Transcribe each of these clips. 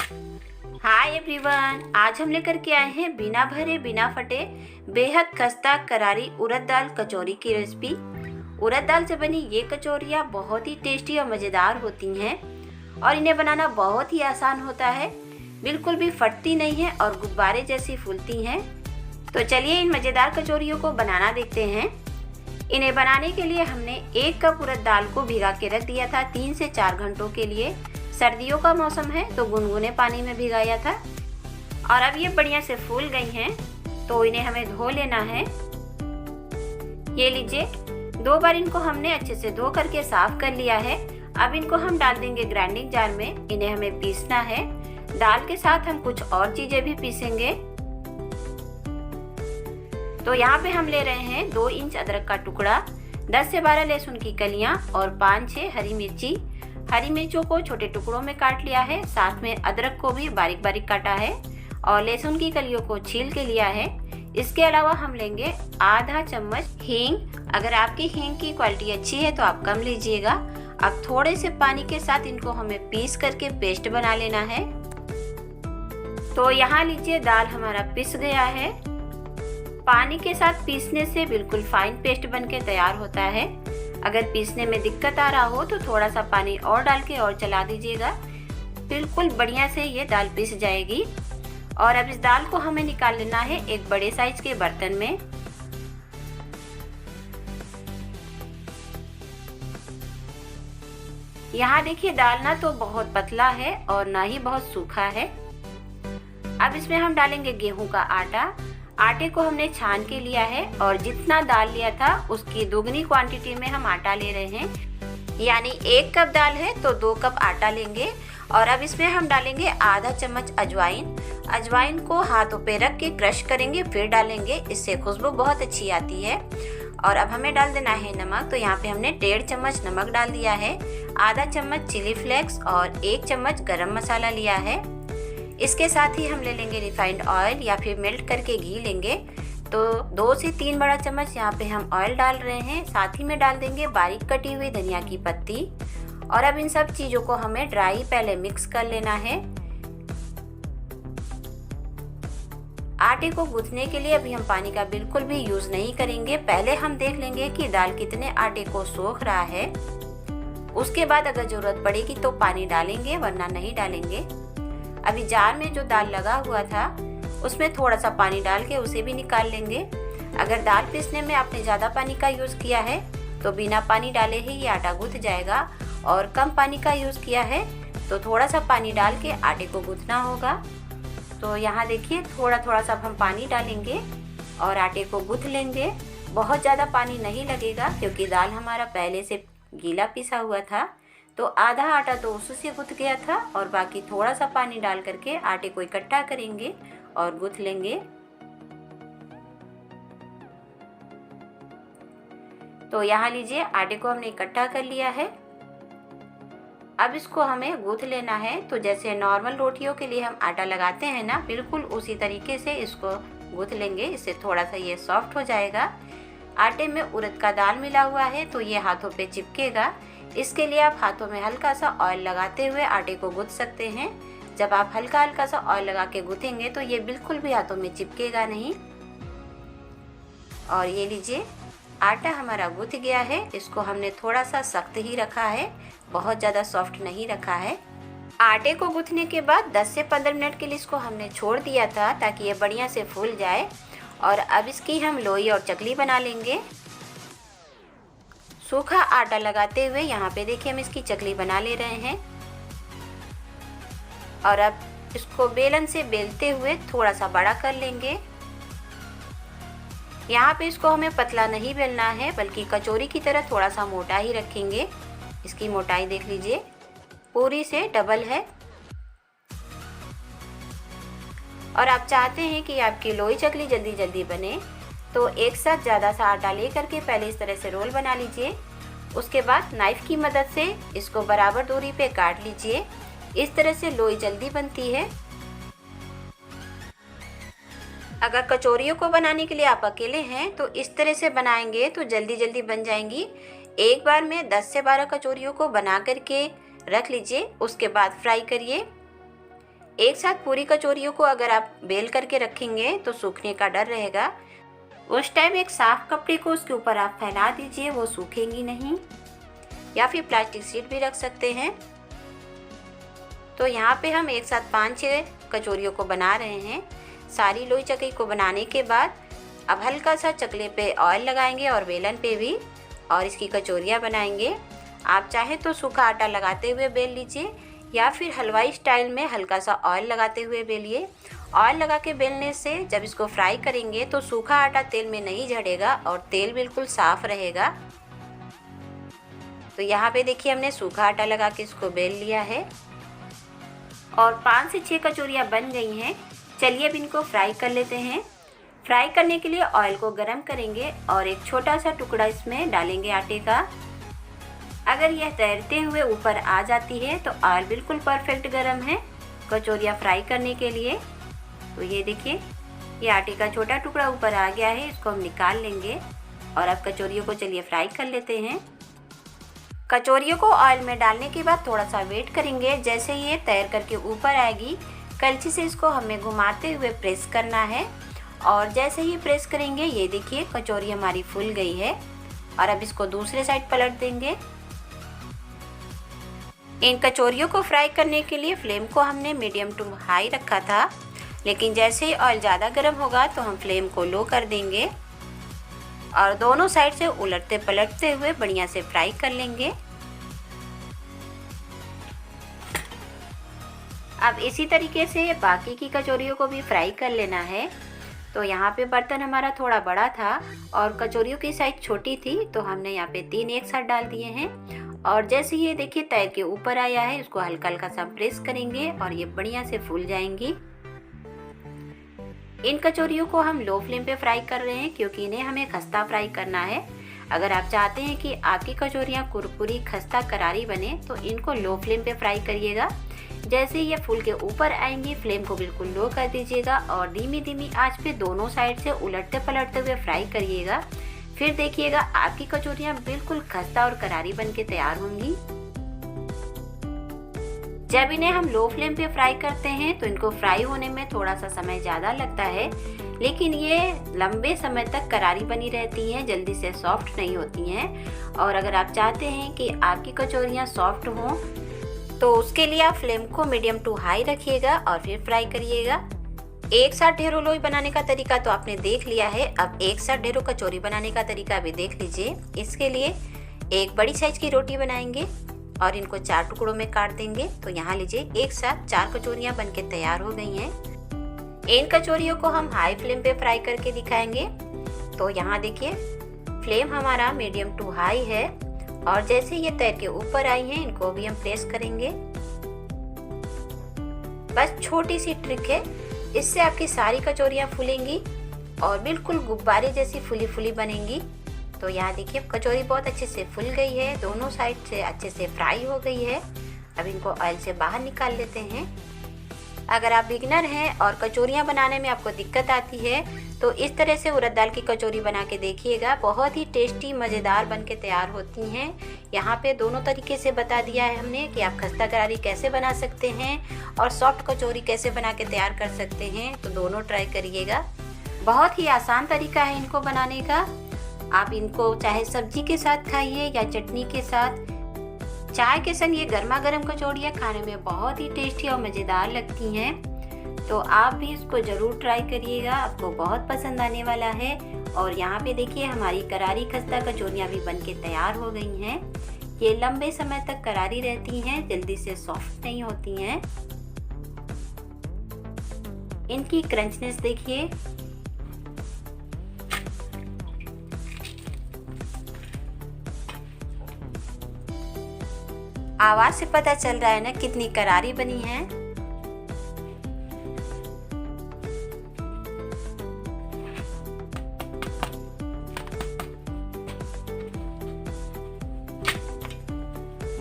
Hi everyone, आज हम लेकर के आए हैं बिना भरे बिना फटे बेहद खस्ता करारी उड़द दाल कचौरी की रेसिपी। उड़द दाल से बनी ये कचौरियाँ बहुत ही टेस्टी और मज़ेदार होती हैं और इन्हें बनाना बहुत ही आसान होता है। बिल्कुल भी फटती नहीं है और गुब्बारे जैसी फूलती हैं। तो चलिए इन मज़ेदार कचौरियों को बनाना देखते हैं। इन्हें बनाने के लिए हमने 1 कप उड़द दाल को भिगा के रख दिया था 3 से 4 घंटों के लिए। सर्दियों का मौसम है तो गुनगुने पानी में भिगाया था और अब ये बढ़िया से फूल गई हैं, तो इन्हें हमें धो लेना है। ये लीजिए, 2 बार इनको हमने अच्छे से धो करके साफ कर लिया है। अब इनको हम डाल देंगे ग्राइंडिंग जार में। इन्हें हमें पीसना है। दाल के साथ हम कुछ और चीजें भी पीसेंगे। तो यहाँ पे हम ले रहे हैं 2 इंच अदरक का टुकड़ा, 10 से 12 लहसुन की कलियां और 5-6 हरी मिर्ची। हरी मिर्चों को छोटे टुकड़ों में काट लिया है, साथ में अदरक को भी बारीक बारीक काटा है और लहसुन की कलियों को छील के लिया है। इसके अलावा हम लेंगे आधा चम्मच हींग। अगर आपकी हींग की क्वालिटी अच्छी है तो आप कम लीजिएगा। अब थोड़े से पानी के साथ इनको हमें पीस करके पेस्ट बना लेना है। तो यहाँ लीजिए, दाल हमारा पिस गया है। पानी के साथ पीसने से बिल्कुल फाइन पेस्ट बनके तैयार होता है। अगर पीसने में दिक्कत आ रहा हो तो थोड़ा सा पानी और डाल के और चला दीजिएगा। बिल्कुल बढ़िया से ये दाल पिस जाएगी। और अब इस दाल को हमें निकाल लेना है एक बड़े साइज के बर्तन में। यहाँ देखिए, दाल ना तो बहुत पतला है और ना ही बहुत सूखा है। अब इसमें हम डालेंगे गेहूं का आटा। आटे को हमने छान के लिया है और जितना दाल लिया था उसकी दोगुनी क्वांटिटी में हम आटा ले रहे हैं। यानी 1 कप दाल है तो 2 कप आटा लेंगे। और अब इसमें हम डालेंगे आधा चम्मच अजवाइन। अजवाइन को हाथों पे रख के क्रश करेंगे, फिर डालेंगे। इससे खुशबू बहुत अच्छी आती है। और अब हमें डाल देना है नमक। तो यहाँ पे हमने 1.5 चम्मच नमक डाल दिया है, आधा चम्मच चिली फ्लेक्स और 1 चम्मच गरम मसाला लिया है। इसके साथ ही हम ले लेंगे रिफाइंड ऑयल या फिर मेल्ट करके घी लेंगे। तो 2 से 3 बड़ा चम्मच यहाँ पे हम ऑयल डाल रहे हैं। साथ ही में डाल देंगे बारीक कटी हुई धनिया की पत्ती। और अब इन सब चीज़ों को हमें ड्राई पहले मिक्स कर लेना है। आटे को गूंथने के लिए अभी हम पानी का बिल्कुल भी यूज़ नहीं करेंगे। पहले हम देख लेंगे कि दाल कितने आटे को सोख रहा है। उसके बाद अगर ज़रूरत पड़ेगी तो पानी डालेंगे, वरना नहीं डालेंगे। अभी जार में जो दाल लगा हुआ था उसमें थोड़ा सा पानी डाल के उसे भी निकाल लेंगे। अगर दाल पीसने में आपने ज़्यादा पानी का यूज़ किया है तो बिना पानी डाले ही ये आटा गूंथ जाएगा, और कम पानी का यूज़ किया है तो थोड़ा सा पानी डाल के आटे को गूंथना होगा। तो यहाँ देखिए, थोड़ा थोड़ा सा हम पानी डालेंगे और आटे को गूंथ लेंगे। बहुत ज़्यादा पानी नहीं लगेगा क्योंकि दाल हमारा पहले से गीला पिसा हुआ था। तो आधा आटा तो उससे गूंथ गया था और बाकी थोड़ा सा पानी डाल करके आटे को इकट्ठा करेंगे और गूंथ लेंगे। तो यहाँ लीजिए, आटे को हमने इकट्ठा कर लिया है। अब इसको हमें गूंथ लेना है। तो जैसे नॉर्मल रोटियों के लिए हम आटा लगाते हैं ना, बिल्कुल उसी तरीके से इसको गूंथ लेंगे। इससे थोड़ा सा ये सॉफ्ट हो जाएगा। आटे में उड़द का दाल मिला हुआ है तो ये हाथों पे चिपकेगा। इसके लिए आप हाथों में हल्का सा ऑयल लगाते हुए आटे को गूंथ सकते हैं। जब आप हल्का हल्का सा ऑयल लगा के गूंथेंगे तो ये बिल्कुल भी हाथों में चिपकेगा नहीं। और ये लीजिए, आटा हमारा गूंथ गया है। इसको हमने थोड़ा सा सख्त ही रखा है, बहुत ज़्यादा सॉफ्ट नहीं रखा है। आटे को गूंथने के बाद 10 से 15 मिनट के लिए इसको हमने छोड़ दिया था ताकि ये बढ़िया से फूल जाए। और अब इसकी हम लोई और चकली बना लेंगे। सूखा आटा लगाते हुए यहाँ पे देखिए हम इसकी चकली बना ले रहे हैं। और अब इसको बेलन से बेलते हुए थोड़ा सा बड़ा कर लेंगे। यहाँ पे इसको हमें पतला नहीं बेलना है, बल्कि कचौरी की तरह थोड़ा सा मोटा ही रखेंगे। इसकी मोटाई देख लीजिए, पूरी से डबल है। और आप चाहते हैं कि आपकी लोई चकली जल्दी जल्दी बने तो एक साथ ज़्यादा सा आटा ले करके पहले इस तरह से रोल बना लीजिए। उसके बाद नाइफ की मदद से इसको बराबर दूरी पे काट लीजिए। इस तरह से लोई जल्दी बनती है। अगर कचौरियों को बनाने के लिए आप अकेले हैं तो इस तरह से बनाएंगे तो जल्दी जल्दी बन जाएंगी। एक बार में 10 से 12 कचौरियों को बना करके रख लीजिए, उसके बाद फ्राई करिए। एक साथ पूरी कचौरियों को अगर आप बेल करके रखेंगे तो सूखने का डर रहेगा। उस टाइम एक साफ कपड़े को उसके ऊपर आप फैला दीजिए, वो सूखेंगी नहीं। या फिर प्लास्टिक शीट भी रख सकते हैं। तो यहाँ पे हम एक साथ 5-6 कचौरियों को बना रहे हैं। सारी लोई चकई को बनाने के बाद अब हल्का सा चकले पे ऑयल लगाएंगे और बेलन पे भी, और इसकी कचौरियाँ बनाएंगे। आप चाहे तो सूखा आटा लगाते हुए बेल लीजिए या फिर हलवाई स्टाइल में हल्का सा ऑयल लगाते हुए बेलिए। ऑयल लगा के बेलने से जब इसको फ्राई करेंगे तो सूखा आटा तेल में नहीं झड़ेगा और तेल बिल्कुल साफ रहेगा। तो यहाँ पे देखिए हमने सूखा आटा लगा के इसको बेल लिया है और 5 से 6 कचौरियाँ बन गई हैं। चलिए अब इनको फ्राई कर लेते हैं। फ्राई करने के लिए ऑयल को गरम करेंगे और एक छोटा सा टुकड़ा इसमें डालेंगे आटे का। अगर यह तैरते हुए ऊपर आ जाती है तो ऑयल बिल्कुल परफेक्ट गरम है कचौरियाँ फ्राई करने के लिए। तो ये देखिए ये आटे का छोटा टुकड़ा ऊपर आ गया है, इसको हम निकाल लेंगे और अब कचौरियों को चलिए फ्राई कर लेते हैं। कचौरियों को ऑयल में डालने के बाद थोड़ा सा वेट करेंगे। जैसे ये तैर करके ऊपर आएगी, कलछी से इसको हमें घुमाते हुए प्रेस करना है और जैसे ही प्रेस करेंगे ये देखिए कचौरी हमारी फूल गई है। और अब इसको दूसरे साइड पलट देंगे। इन कचौरियों को फ्राई करने के लिए फ्लेम को हमने मीडियम टू हाई रखा था, लेकिन जैसे ही ऑयल ज़्यादा गर्म होगा तो हम फ्लेम को लो कर देंगे और दोनों साइड से उलटते पलटते हुए बढ़िया से फ्राई कर लेंगे। अब इसी तरीके से बाकी की कचौरियों को भी फ्राई कर लेना है। तो यहाँ पे बर्तन हमारा थोड़ा बड़ा था और कचौरियों की साइज छोटी थी, तो हमने यहाँ पे 3 एक साथ डाल दिए हैं। और जैसे ये देखिए तैर के ऊपर आया है, इसको हल्का हल्का सा प्रेस करेंगे और ये बढ़िया से फूल जाएंगी। इन कचौरियों को हम लो फ्लेम पे फ्राई कर रहे हैं क्योंकि इन्हें हमें खस्ता फ्राई करना है। अगर आप चाहते हैं कि आपकी कचौरियाँ कुरकुरी खस्ता करारी बने तो इनको लो फ्लेम पे फ्राई करिएगा। जैसे ये फूल के ऊपर आएंगी फ्लेम को बिल्कुल लो कर दीजिएगा और धीमी धीमी आंच पे दोनों साइड से उलटते पलटते हुए फ्राई करिएगा। फिर देखिएगा आपकी कचौरियाँ बिल्कुल खस्ता और करारी बन के तैयार होंगी। जब इन्हें हम लो फ्लेम पे फ्राई करते हैं तो इनको फ्राई होने में थोड़ा सा समय ज़्यादा लगता है, लेकिन ये लंबे समय तक करारी बनी रहती हैं, जल्दी से सॉफ्ट नहीं होती हैं। और अगर आप चाहते हैं कि आपकी कचौरियाँ सॉफ्ट हों तो उसके लिए आप फ्लेम को मीडियम टू हाई रखिएगा और फिर फ्राई करिएगा। एक साथ ढेरों लोई बनाने का तरीका तो आपने देख लिया है, अब एक साथ ढेरों कचौरी बनाने का तरीका भी देख लीजिए। इसके लिए एक बड़ी साइज की रोटी बनाएंगे और इनको 4 टुकड़ों में काट देंगे। तो यहाँ लीजिए एक साथ 4 कचौरियाँ बनके तैयार हो गई हैं। इन कचौरियों को हम हाई फ्लेम पे फ्राई करके दिखाएंगे। तो यहाँ देखिए फ्लेम हमारा मीडियम टू हाई है और जैसे ये तैर के ऊपर आई हैं इनको भी हम प्रेस करेंगे। बस छोटी सी ट्रिक है, इससे आपकी सारी कचौरियाँ फूलेंगी और बिल्कुल गुब्बारे जैसी फूली फूली बनेंगी। तो यहाँ देखिए कचौरी बहुत अच्छे से फूल गई है, दोनों साइड से अच्छे से फ्राई हो गई है। अब इनको ऑयल से बाहर निकाल लेते हैं। अगर आप बिगिनर हैं और कचौरियाँ बनाने में आपको दिक्कत आती है तो इस तरह से उड़द दाल की कचौरी बना के देखिएगा, बहुत ही टेस्टी मज़ेदार बन के तैयार होती हैं। यहाँ पे दोनों तरीके से बता दिया है हमने कि आप खस्ता करारी कैसे बना सकते हैं और सॉफ्ट कचौरी कैसे बना के तैयार कर सकते हैं। तो दोनों ट्राई करिएगा, बहुत ही आसान तरीका है इनको बनाने का। आप इनको चाहे सब्जी के साथ खाइए या चटनी के साथ, चाय के संग ये गर्मा गर्म कचौड़ियाँ खाने में बहुत ही टेस्टी और मज़ेदार लगती हैं। तो आप भी इसको ज़रूर ट्राई करिएगा, आपको बहुत पसंद आने वाला है। और यहाँ पे देखिए हमारी करारी खस्ता कचौरियाँ भी बनके तैयार हो गई हैं। ये लंबे समय तक करारी रहती हैं, जल्दी से सॉफ्ट नहीं होती हैं। इनकी क्रंचनेस देखिए, आवाज से पता चल रहा है ना कितनी करारी बनी है।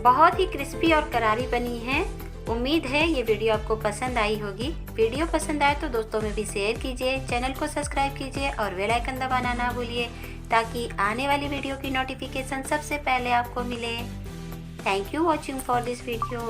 बहुत ही क्रिस्पी और करारी बनी है। उम्मीद है ये वीडियो आपको पसंद आई होगी। वीडियो पसंद आए तो दोस्तों में भी शेयर कीजिए, चैनल को सब्सक्राइब कीजिए और बेल आइकन दबाना ना भूलिए ताकि आने वाली वीडियो की नोटिफिकेशन सबसे पहले आपको मिले। Thank you watching for this video.